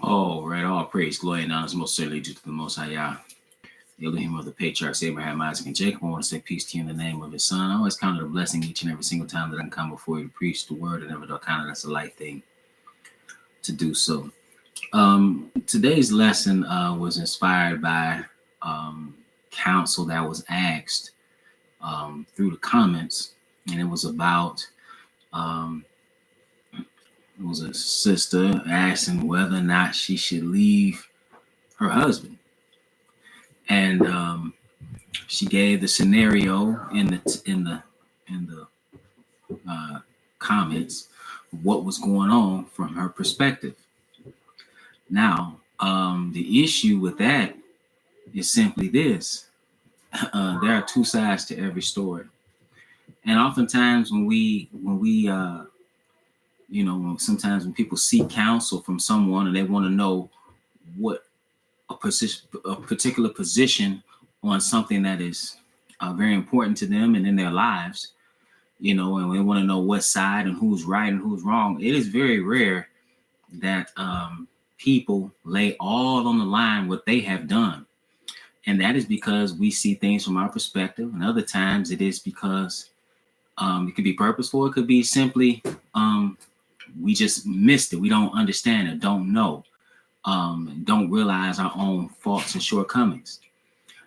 All right, all praise, glory, and honor is most certainly due to the Most High Yah, the Elohim of the patriarchs Abraham, Isaac, and Jacob. I want to say peace to you in the name of his son. I always count it a blessing each and every single time that I can come before you to preach the word, and never do count it as a light thing to do so. Today's lesson was inspired by counsel that was asked through the comments, and it was about it was a sister asking whether or not she should leave her husband, and she gave the scenario in the comments of what was going on from her perspective. Now, the issue with that is simply this: there are two sides to every story, and oftentimes sometimes when people seek counsel from someone and they want to know what a particular position on something that is very important to them and in their lives, and they want to know what side and who's right and who's wrong, it is very rare that people lay all on the line what they have done. And that is because we see things from our perspective. And other times it is because it could be purposeful. It could be simply we just missed it. We don't understand it, don't know, don't realize our own faults and shortcomings.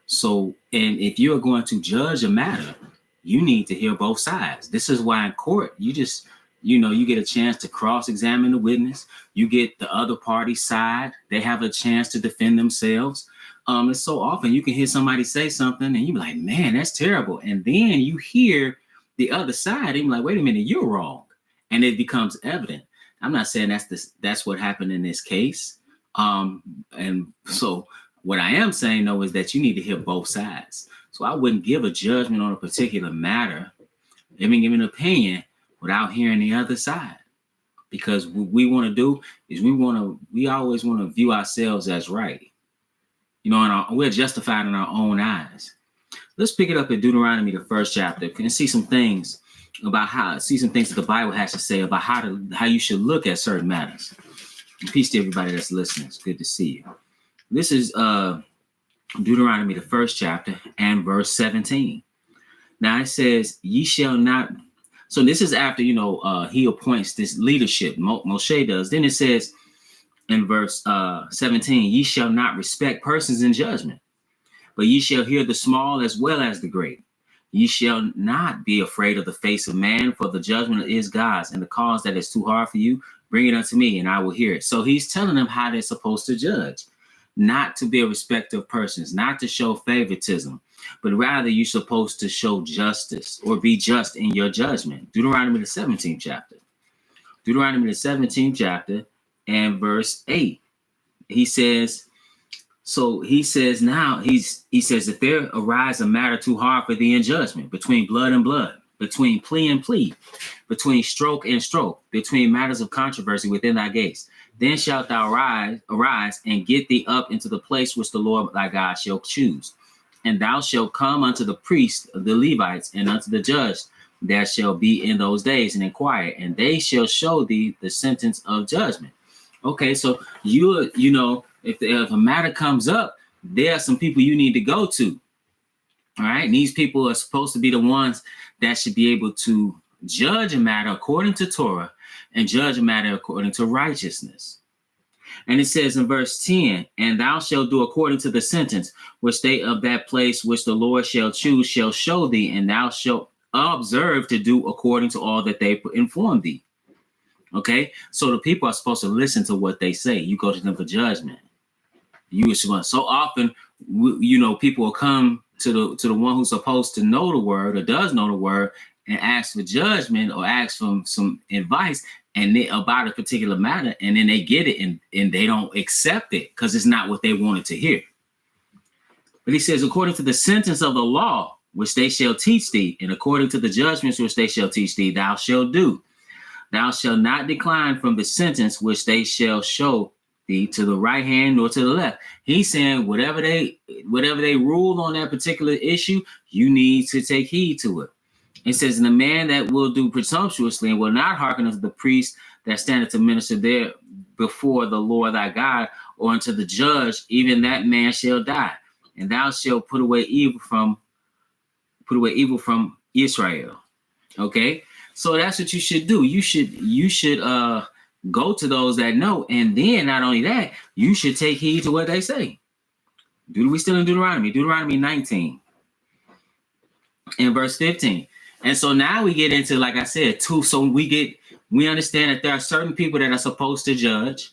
So, and if you're going to judge a matter, you need to hear both sides. This is why in court, you just, you get a chance to cross-examine the witness. You get the other party's side. They have a chance to defend themselves. And so often you can hear somebody say something and you be like, man, that's terrible. And then you hear the other side and you're like, wait a minute, you're wrong. And it becomes evident. I'm not saying that's what happened in this case. And so what I am saying, though, is that you need to hear both sides. So I wouldn't give a judgment on a particular matter, even give an opinion without hearing the other side. Because what we want to do is we always want to view ourselves as right. And we're justified in our own eyes. Let's pick it up in Deuteronomy, the 1st chapter, and see some things that the Bible has to say about how you should look at certain matters. And peace to everybody that's listening. It's good to see you. This is Deuteronomy, the 1st chapter, and verse 17. Now it says, ye shall not. So this is after, he appoints this leadership. Moshe does. Then it says in verse 17, ye shall not respect persons in judgment, but ye shall hear the small as well as the great. Ye shall not be afraid of the face of man, for the judgment is God's, and the cause that is too hard for you, bring it unto me, and I will hear it. So he's telling them how they're supposed to judge, not to be a respecter of persons, not to show favoritism, but rather you're supposed to show justice or be just in your judgment. Deuteronomy, the 17th chapter. Deuteronomy, the 17th chapter, and verse 8. He says, if there arise a matter too hard for thee in judgment, between blood and blood, between plea and plea, between stroke and stroke, between matters of controversy within thy gates, then shalt thou arise and get thee up into the place which the Lord thy God shall choose. And thou shalt come unto the priests, the Levites, and unto the judge that shall be in those days, and inquire, and they shall show thee the sentence of judgment. Okay, so if a matter comes up, there are some people you need to go to. All right. And these people are supposed to be the ones that should be able to judge a matter according to Torah and judge a matter according to righteousness. And it says in verse 10, and thou shalt do according to the sentence which they of that place which the Lord shall choose shall show thee, and thou shalt observe to do according to all that they inform thee. Okay. So the people are supposed to listen to what they say. You go to them for judgment. So often, people will come to the one who's supposed to know the word or does know the word and ask for judgment or ask for some advice about a particular matter, and then they get it and they don't accept it because it's not what they wanted to hear. But he says, according to the sentence of the law which they shall teach thee, and according to the judgments which they shall teach thee, thou shalt do. Thou shalt not decline from the sentence which they shall show thee to the right hand nor to the left. He's saying whatever they rule on that particular issue, you need to take heed to it. It says, and the man that will do presumptuously and will not hearken unto the priest that standeth to minister before the Lord thy God, or unto the judge, even that man shall die. And thou shalt put away evil from Israel. Okay, so that's what you should do. You should go to those that know, and then not only that, you should take heed to what they say. We still in Deuteronomy 19 and verse 15. And so now we get into, like I said, too. So we understand that there are certain people that are supposed to judge.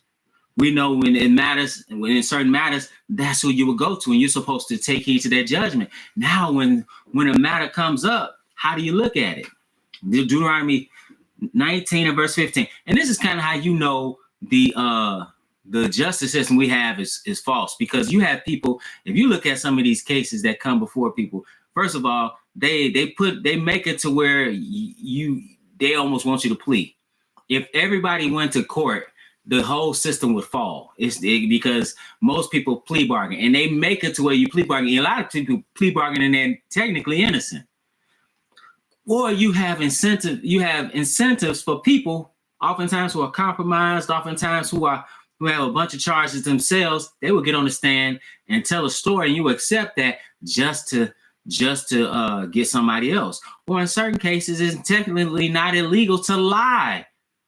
We know when it matters, when in certain matters, that's who you would go to, and you're supposed to take heed to their judgment. Now, when a matter comes up, how do you look at it? Deuteronomy 19 and verse 15. And this is kind of how you know the justice system we have is false, because you have people, if you look at some of these cases that come before people, first of all, they make it to where they almost want you to plead. If everybody went to court, the whole system would fall. Because most people plea bargain, and they make it to where you plea bargain. And a lot of people plea bargain and they're technically innocent. Or you have incentives for people, oftentimes who are compromised, oftentimes who have a bunch of charges themselves. They will get on the stand and tell a story, and you accept that just to get somebody else. Or in certain cases, it's technically not illegal to lie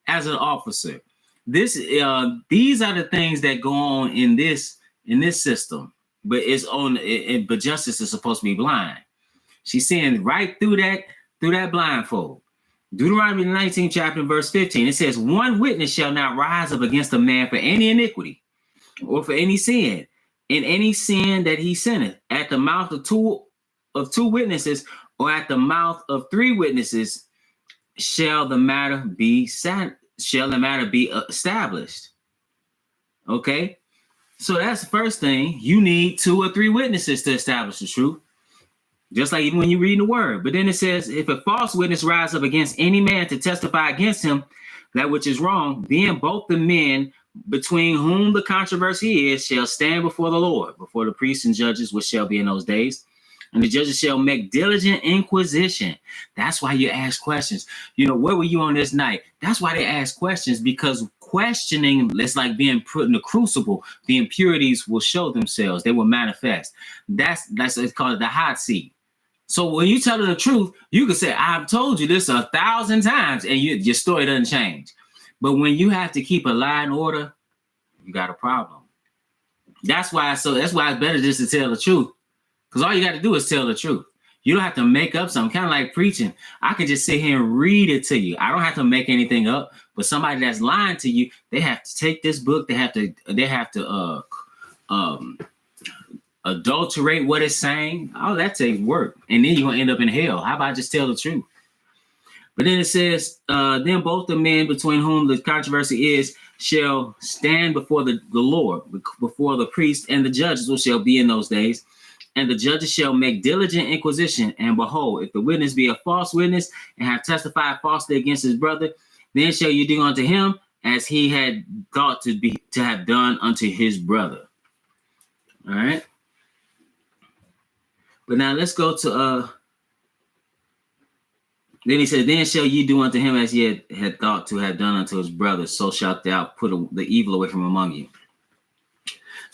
as an officer. These are the things that go on in this system, but but justice is supposed to be blind. She's seeing right through that blindfold. Deuteronomy 19 chapter verse 15. It says, one witness shall not rise up against a man for any iniquity or for any sin, in any sin that he sinneth. At the mouth of two witnesses, or at the mouth of three witnesses, shall the matter be established. Okay, so that's the first thing. You need 2 or 3 witnesses to establish the truth, just like even when you read the word. But then it says, if a false witness rise up against any man to testify against him that which is wrong, then both the men between whom the controversy is shall stand before the Lord, before the priests and judges, which shall be in those days. And the judges shall make diligent inquisition. That's why you ask questions. Where were you on this night? That's why they ask questions, because questioning, it's like being put in the crucible. The impurities will show themselves. They will manifest. That's it's called the hot seat. So when you tell the truth, you can say, I've told you this 1,000 times, and your story doesn't change. But when you have to keep a lie in order, you got a problem. That's why it's better just to tell the truth. Because all you got to do is tell the truth. You don't have to make up something. Kind of like preaching. I can just sit here and read it to you. I don't have to make anything up. But somebody that's lying to you, they have to take this book. They have to adulterate what it's saying. All that takes work. And then you're going to end up in hell. How about just tell the truth? But then it says, then both the men between whom the controversy is shall stand before the Lord, before the priest and the judges, which shall be in those days. And the judges shall make diligent inquisition. And behold, if the witness be a false witness and have testified falsely against his brother, then shall you do unto him as he had thought to have done unto his brother. All right. But now let's go to then he said, then shall ye do unto him as he had thought to have done unto his brother, so shalt thou put the evil away from among you.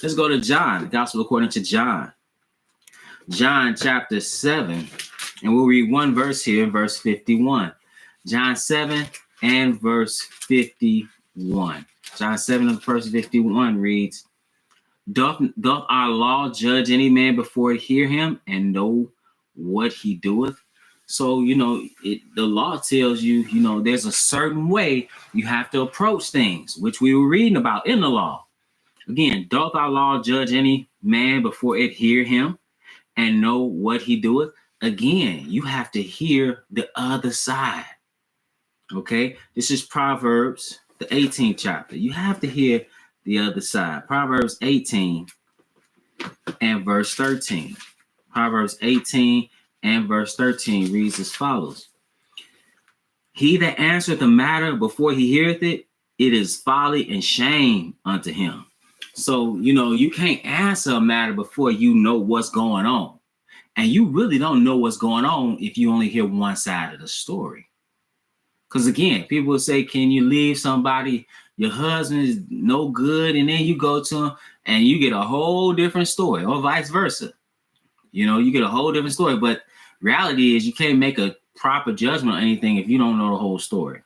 Let's go to John, the gospel according to John. John chapter 7, and we'll read one verse here, verse 51. John 7 and verse 51. John 7 and verse 51 reads, Doth our law judge any man before it hear him and know what he doeth? So, the law tells you, there's a certain way you have to approach things, which we were reading about in the law. Again, doth our law judge any man before it hear him and know what he doeth? Again, you have to hear the other side. Okay, this is Proverbs, the 18th chapter. You have to hear the other side. Proverbs 18 and verse 13. Proverbs 18 and verse 13 reads as follows. He that answereth the matter before he heareth it, it is folly and shame unto him. So, you can't answer a matter before you know what's going on. And you really don't know what's going on if you only hear one side of the story. Because again, people will say, can you leave somebody, your husband is no good, and then you go to him and you get a whole different story, or vice versa. You know, you get a whole different story. But reality is you can't make a proper judgment on anything if you don't know the whole story.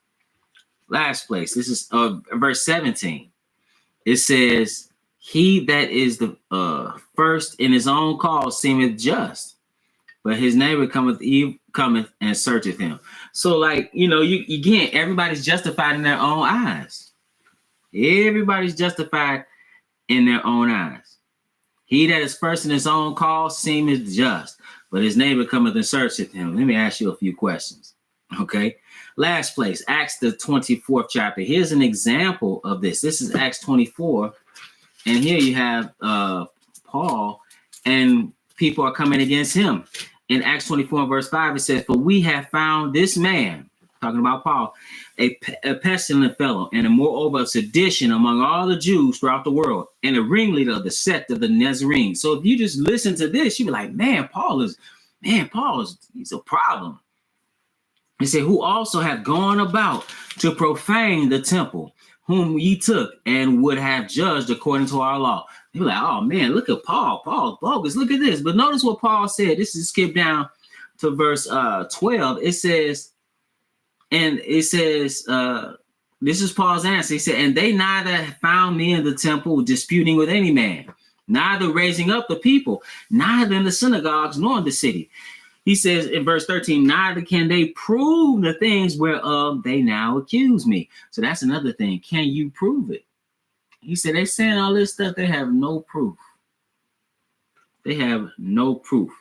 Last place, this is verse 17. It says, he that is the first in his own cause seemeth just, but his neighbor cometh and searcheth him. So, like, you know, you again, everybody's justified in their own eyes. Everybody's justified in their own eyes. He that is first in his own cause seemeth just, but his neighbor cometh and searcheth him. Let me ask you a few questions. Okay. Last place, Acts the 24th chapter. Here's an example of this. This is Acts 24. And here you have Paul, and people are coming against him. In Acts 24 verse 5, it says, for we have found this man, talking about Paul, a pestilent fellow, and moreover a sedition among all the Jews throughout the world, and a ringleader of the sect of the Nazarene. So if you just listen to this, you'll be like, Paul is, he's a problem. He said, who also have gone about to profane the temple, whom ye took and would have judged according to our law. You're like, oh man, look at Paul. Paul's bogus. Look at this. But notice what Paul said. This is skip down to verse 12. It says, this is Paul's answer. He said, and they neither found me in the temple disputing with any man, neither raising up the people, neither in the synagogues nor in the city. He says in verse 13, neither can they prove the things whereof they now accuse me. So that's another thing. Can you prove it? He said, they saying all this stuff. They have no proof. They have no proof.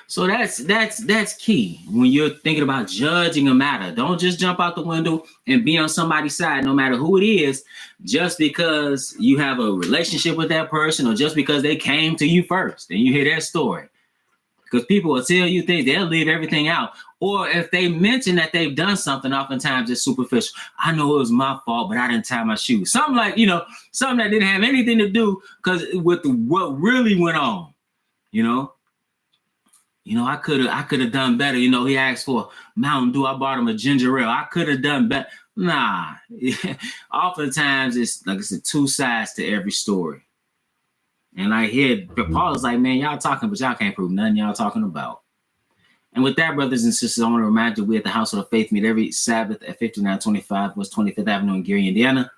So that's key when you're thinking about judging a matter. Don't just jump out the window and be on somebody's side, no matter who it is, just because you have a relationship with that person or just because they came to you first and you hear their story. Because people will tell you things, they'll leave everything out. Or if they mention that they've done something, oftentimes it's superficial. I know it was my fault, but I didn't tie my shoes. Something like, something that didn't have anything to do with what really went on. I could have done better. He asked for Mountain Dew. I bought him a ginger ale. I could have done better. Nah. Oftentimes it's like I said, two sides to every story. And I hear Paul is like, man, y'all talking, but y'all can't prove nothing y'all talking about. And with that, brothers and sisters, I want to remind you, we at the House of Faith meet every Sabbath at 5925 West 25th Avenue in Gary, Indiana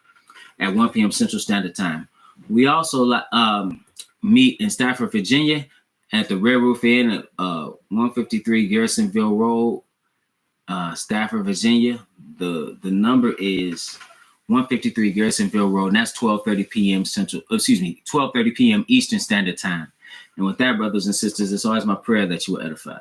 at 1 p.m. Central Standard Time. We also meet in Stafford, Virginia at the Red Roof Inn at 153 Garrisonville Road, Stafford, Virginia. The number is 153 Garrisonville Road, and that's 12:30 p.m. 12:30 p.m. Eastern Standard Time. And with that, brothers and sisters, it's always my prayer that you will edify.